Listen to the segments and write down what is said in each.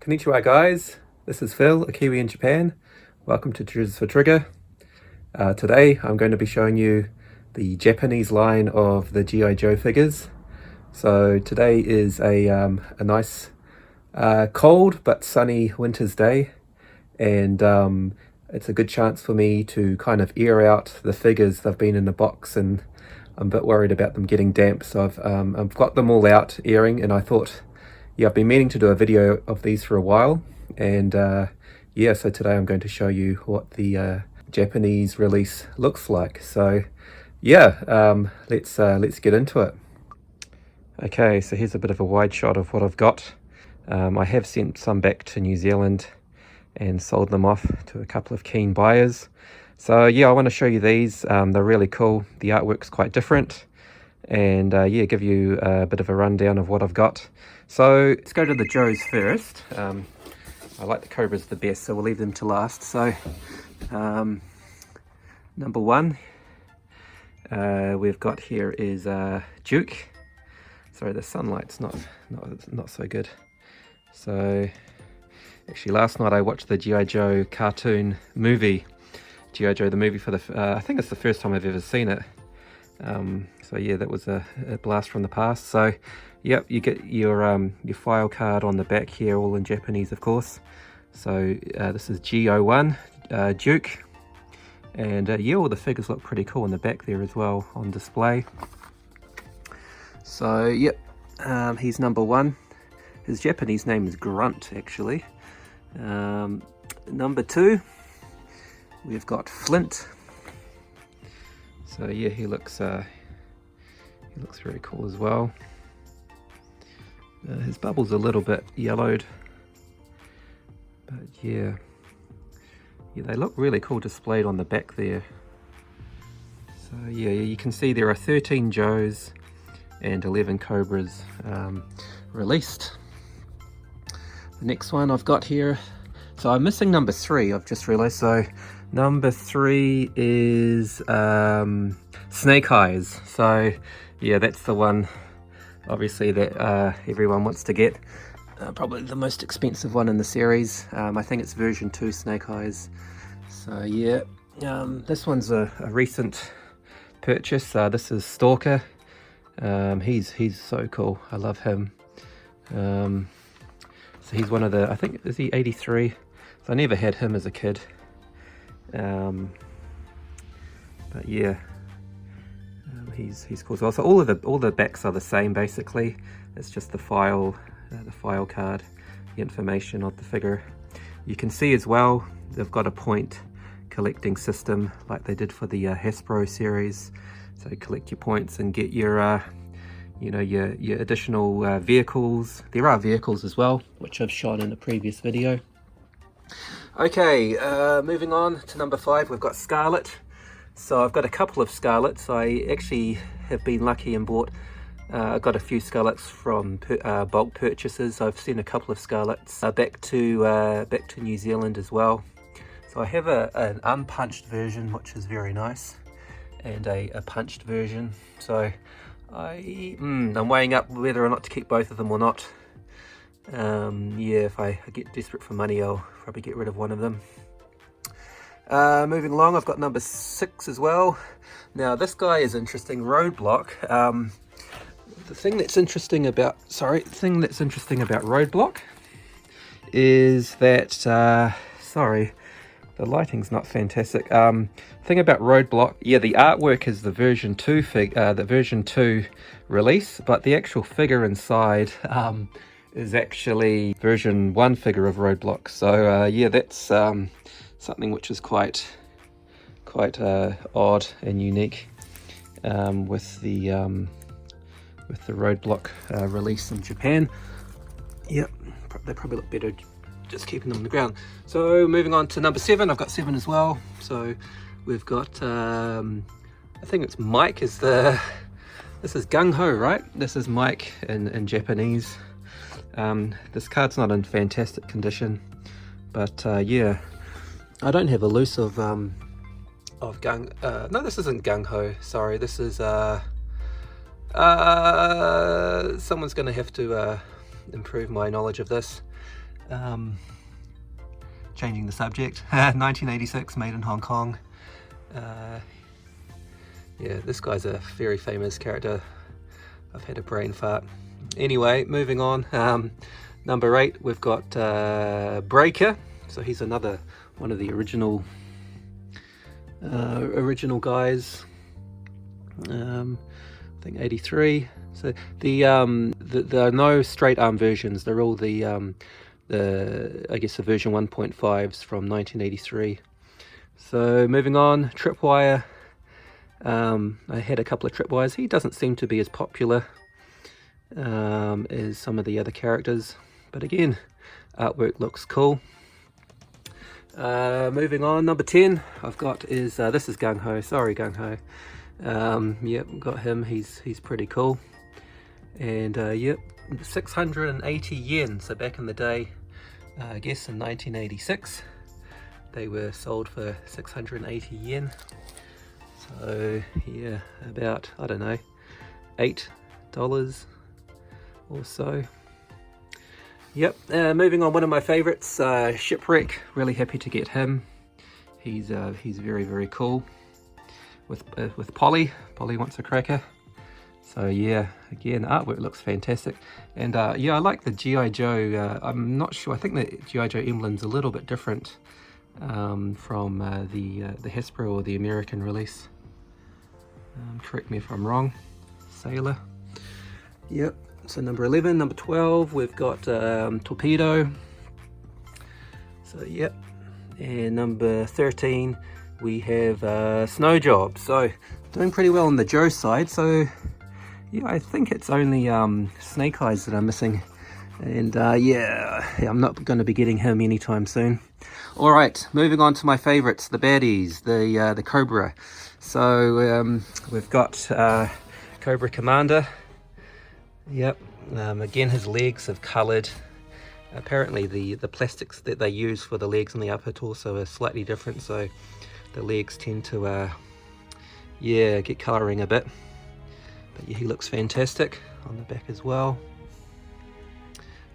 Konnichiwa guys, this is Phil, a Kiwi in Japan. Welcome to Triggers for Trigger. Today I'm going to be showing you the Japanese line of the G.I.Joe figures. So today is a nice cold but sunny winter's day, and it's a good chance for me to kind of air out the figures. They've been in the box and I'm a bit worried about them getting damp, so I've got them all out airing, and I thought, yeah, I've been meaning to do a video of these for a while, and yeah, so today I'm going to show you what the Japanese release looks like. So yeah, let's get into it. Okay, so here's a bit of a wide shot of what I've got. I have sent some back to New Zealand and sold them off to a couple of keen buyers. So yeah, I want to show you these. They're really cool. The artwork's quite different, and yeah, give you a bit of a rundown of what I've got. So let's go to the Joes first. I like the Cobras the best, so we'll leave them to last. So number one we've got here is Duke. Sorry, the sunlight's not so good. So actually last night I watched the G.I.Joe cartoon movie. G.I.Joe the movie for the I think it's the first time I've ever seen it. So yeah, that was a blast from the past. So yep, you get your file card on the back here, all in Japanese of course. So this is G01 Duke, and yeah, all the figures look pretty cool in the back there as well on display. So yep, he's number one. His Japanese name is Grunt actually. Number two, we've got Flint. So yeah, he looks very cool as well. His bubble's a little bit yellowed, but yeah, they look really cool displayed on the back there. So yeah, you can see there are 13 Joes and 11 Cobras released. The next one I've got here, so I'm missing number three, I've just realized. So number three is Snake Eyes. So yeah, that's the one obviously that everyone wants to get. Probably the most expensive one in the series. I think it's version 2 Snake Eyes. So yeah, this one's a recent purchase. This is Stalker. He's so cool. I love him. So he's one of the, I think, is he 83? So I never had him as a kid. But yeah, he's cool as well. So all the backs are the same basically. It's just the file card, the information of the figure. You can see as well they've got a point collecting system like they did for the Hasbro series. So you collect your points and get your your additional vehicles. There are vehicles as well, which I've shot in a previous video. Okay, moving on to number 5, we've got Scarlet. So I've got a couple of Scarlets. I actually have been lucky and bought, I got a few Scarlets from bulk purchases. I've seen a couple of Scarlets back to New Zealand as well. So I have an unpunched version, which is very nice, and a punched version. So I'm weighing up whether or not to keep both of them or not. Yeah, if I get desperate for money, I'll probably get rid of one of them. Moving along, I've got number 6 as well. Now this guy is interesting, Roadblock. The thing that's interesting about Roadblock is that sorry, the lighting's not fantastic. Thing about Roadblock, yeah, the artwork is the version 2 release, but the actual figure inside is actually version 1 figure of Roadblock. So yeah, that's something which is quite odd and unique with the Roadblock release in Japan. Yep, they probably look better just keeping them on the ground. So moving on to number 7, I've got 7 as well. So we've got I think it's Mike is this is Gung-Ho, right? This is Mike in Japanese. This card's not in fantastic condition, but yeah, I don't have a loose of no, this isn't Gung-Ho, sorry, this is someone's gonna have to improve my knowledge of this. Changing the subject. 1986, made in Hong Kong. Yeah, this guy's a very famous character. I've had a brain fart. Anyway, moving on. Number 8, we've got Breaker. So he's another one of the original guys. I think 83. So there are no straight arm versions. They're all the I guess the version 1.5s from 1983. So moving on, Tripwire. I had a couple of Tripwires. He doesn't seem to be as popular as some of the other characters, but again, artwork looks cool. Moving on, number 10 I've got is this is Gung-Ho. Sorry, Gung-Ho. Yep, got him. He's pretty cool. And yep, 680 yen. So back in the day, I guess in 1986, they were sold for 680 yen. So yeah, about, I don't know, $8 or so. Yep, moving on, one of my favorites, Shipwreck. Really happy to get him. He's very, very cool. With Polly wants a cracker. So yeah, again, artwork looks fantastic. And yeah, I like the G.I. Joe. I'm not sure, I think the G.I. Joe emblem's a little bit different from the Hasbro or the American release. Correct me if I'm wrong. Sailor. Yep. So number 11, number 12, we've got Torpedo. So yep. And number 13, we have Snow Job. So doing pretty well on the Joe side. So yeah, I think it's only Snake Eyes that I'm missing. And yeah, I'm not going to be getting him anytime soon. All right, moving on to my favorites, the baddies, the Cobra. So we've got Cobra Commander. Yep. Again, his legs have coloured. Apparently the plastics that they use for the legs and the upper torso are slightly different, so the legs tend to yeah, get colouring a bit. But yeah, he looks fantastic on the back as well.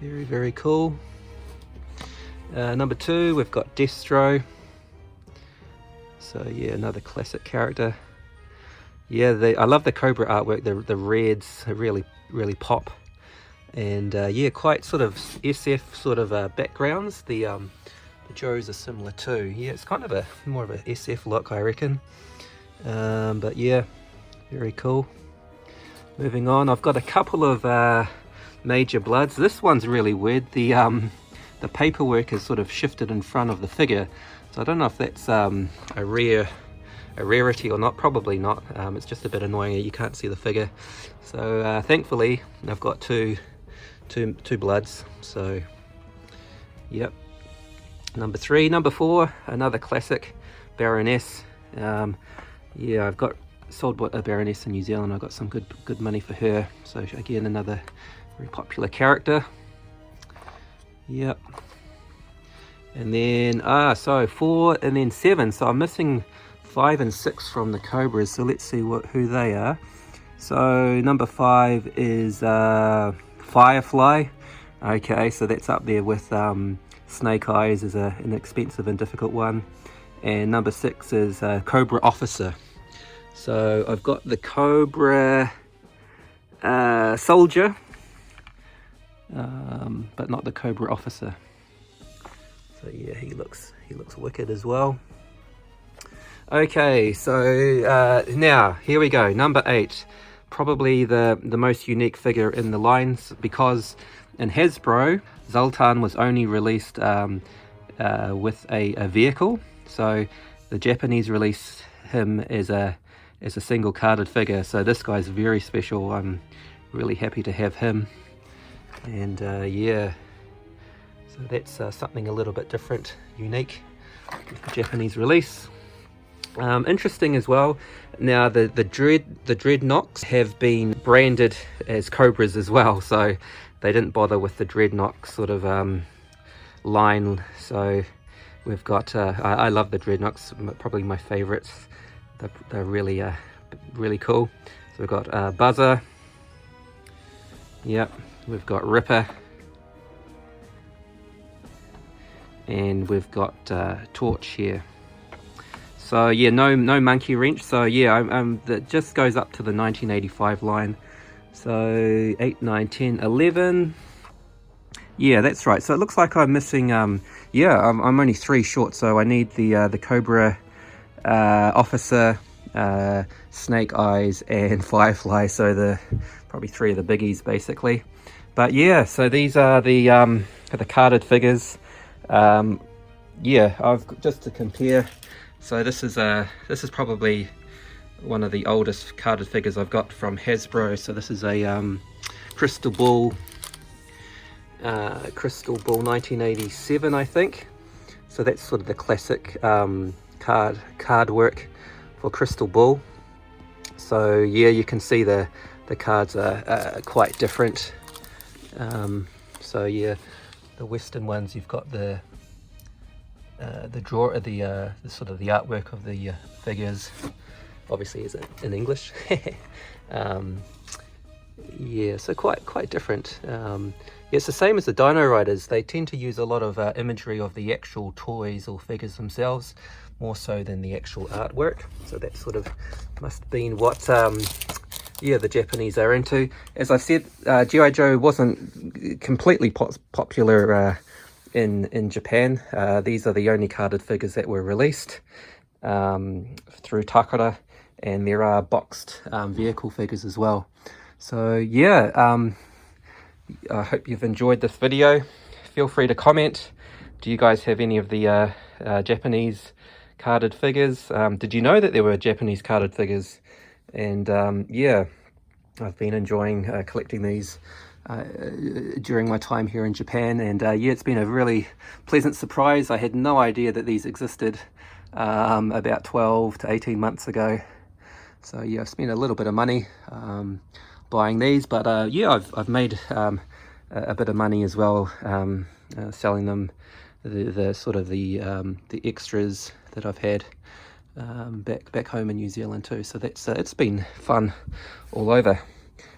Very, very cool. Number 2, we've got Destro. So yeah, another classic character. Yeah, I love the Cobra artwork. The reds really, really pop. And yeah, quite sort of SF sort of backgrounds. The Joes are similar too. Yeah, it's kind of more of a SF look, I reckon. But yeah, very cool. Moving on, I've got a couple of major Bloods. This one's really weird. The paperwork is sort of shifted in front of the figure, so I don't know if that's a rarity or not. Probably not. It's just a bit annoying. You can't see the figure. So thankfully, I've got two Bloods. So yep. Number 3, number 4, another classic, Baroness. Yeah, I've got sold a Baroness in New Zealand. I got some good money for her. So again, another very popular character. Yep. And then so 4 and then 7. So I'm missing 5 and 6 from the Cobras. So let's see who they are. So number 5 is Firefly. Okay, so that's up there with Snake Eyes is an expensive and difficult one. And number 6 is Cobra Officer. So I've got the Cobra Soldier, but not the Cobra Officer. So yeah, he looks wicked as well. Okay, so now here we go. Number 8, probably the most unique figure in the lines, because in Hasbro, Zartan was only released with a vehicle. So the Japanese released him as a single carded figure. So this guy's very special. I'm really happy to have him. And yeah, so that's something a little bit different, unique with the Japanese release. Interesting as well. Now the Dreadnocks have been branded as Cobras as well, so they didn't bother with the Dreadnought sort of line. So we've got I love the Dreadnoughts, probably my favorites. They're really really cool. So we've got Buzzer. Yep, we've got Ripper. and we've got Torch here. So yeah, no monkey wrench. So yeah, that just goes up to the 1985 line. So 8, 9, 10, 11. Yeah, that's right. So it looks like I'm missing. Yeah, I'm only 3 short. So I need the Cobra Officer, Snake Eyes, and Firefly. So probably 3 of the biggies basically. But yeah, so these are the carded figures. Yeah, I've just to compare. So this is probably one of the oldest carded figures I've got from Hasbro. So this is a Crystal Ball 1987, I think. So that's sort of the classic card work for Crystal Ball. So yeah, you can see the cards are quite different. So yeah, the Western ones, you've got the sort of the artwork of the figures, obviously is in English. Yeah, so quite different. Yeah, it's the same as the Dino Riders. They tend to use a lot of imagery of the actual toys or figures themselves, more so than the actual artwork. So that sort of must have been what yeah, the Japanese are into. As I said, G.I. Joe wasn't completely popular in Japan. These are the only carded figures that were released through Takara, and there are boxed vehicle figures as well. So yeah, I hope you've enjoyed this video. Feel free to comment. Do you guys have any of the Japanese carded figures? Did you know that there were Japanese carded figures? And yeah, I've been enjoying collecting these during my time here in Japan, and yeah, it's been a really pleasant surprise. I had no idea that these existed about 12 to 18 months ago. So yeah, I've spent a little bit of money buying these, but yeah, I've made a bit of money as well, selling them, the sort of the extras that I've had back home in New Zealand too. So that's it's been fun all over.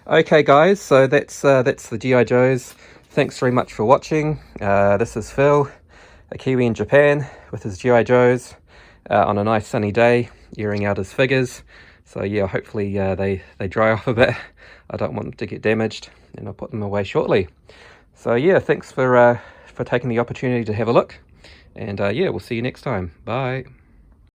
Okay guys, so that's the G.I. Joes. Thanks very much for watching. This is Phil, a Kiwi in Japan, with his G.I. Joes on a nice sunny day, airing out his figures. So yeah, hopefully they dry off a bit. I don't want them to get damaged, and I'll put them away shortly. So yeah, thanks for taking the opportunity to have a look, and yeah, we'll see you next time. Bye.